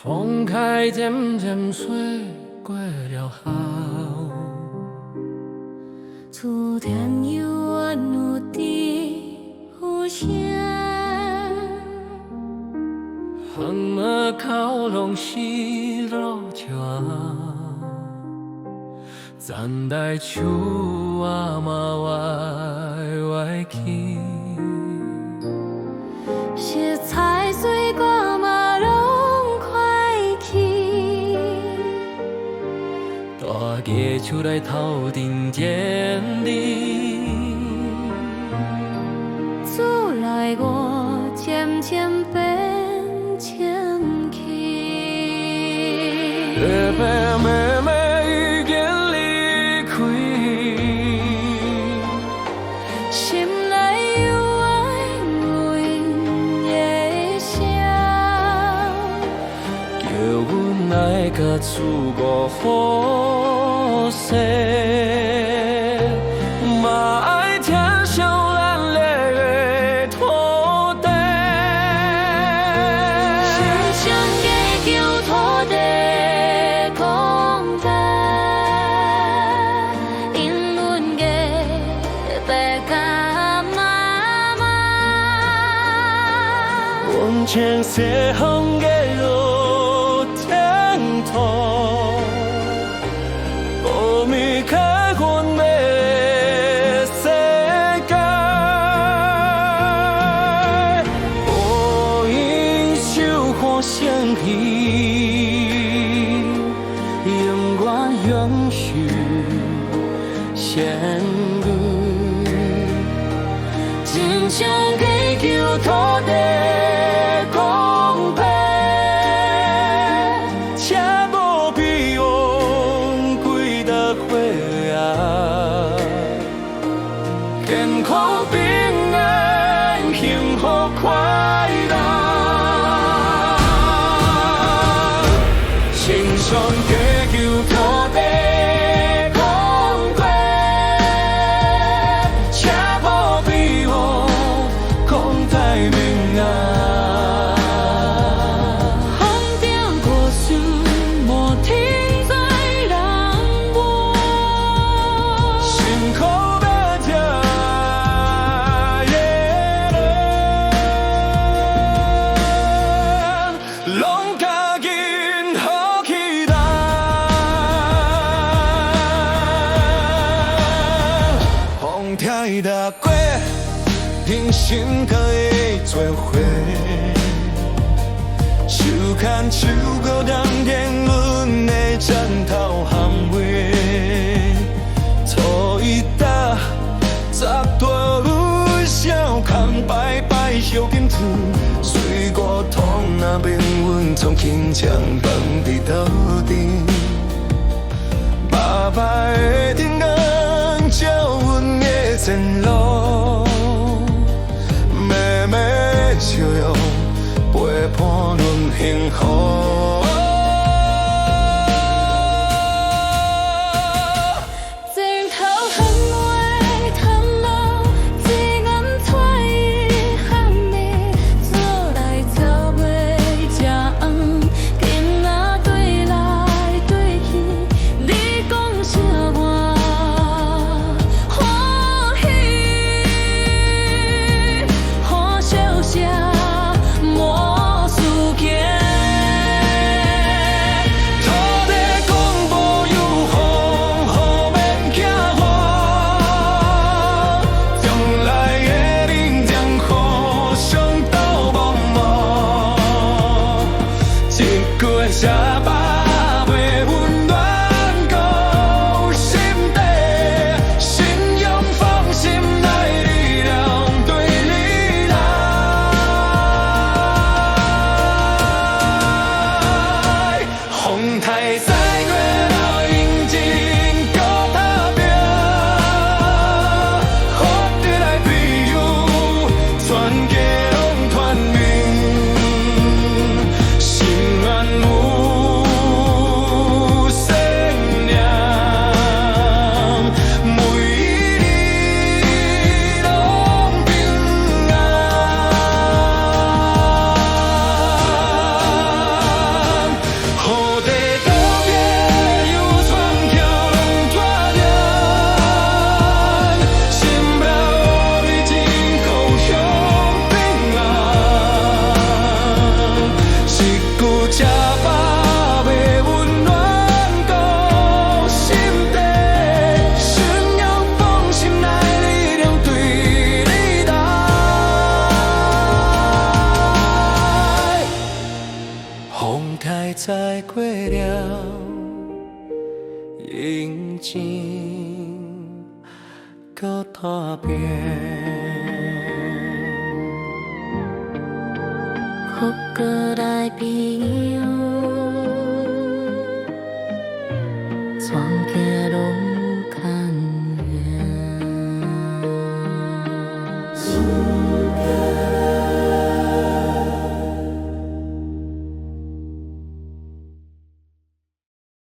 风开渐渐吹过了后，厝田犹原有滴雨声，风儿靠拢是路桥，站台树仔嘛歪歪去，色彩水果嘛拢快去。大家出来头阵见你，厝内我渐渐变清气。爸爸妈妈已经离开，心内犹原有因的声，叫阮来甲厝五好势，嘛爱听上咱的土地。心上加求土地公伯，因阮的爸甲妈妈。阮青色风嘅落天土，无眠开阮的世界，无因受苦生气，永远永续仙女，真想祈求土地公伯，车无避往几搭岁啊，健康平安幸福快乐，心上加求土地公伯，车无避往讲太明啊。风中故事无停在人无，辛苦要吃的拢家己好期待，风天打过，人生可以做伙。手牵手，搁当天阮的枕头含袂。初一搭，十大微笑，空摆摆烧金厝，水果汤若免阮从轻枪放伫桌顶。爸爸的天光照阮的前路，妹妹笑容陪伴阮幸福。前头喊话探路，只眼带伊喊你，做来走袂食红，囡仔对来对去，你讲啥我欢喜，好笑声无事件。土地公无有风，好免惊慌。将来的人将互相斗望望，一句谢爸袂温暖到心底，信仰放心来力量对你来。风台赛过了引进脚踏标，好得来朋友，全家拢团圆，心安无风台载过了，认真搁踏平。哭过来朋友，全家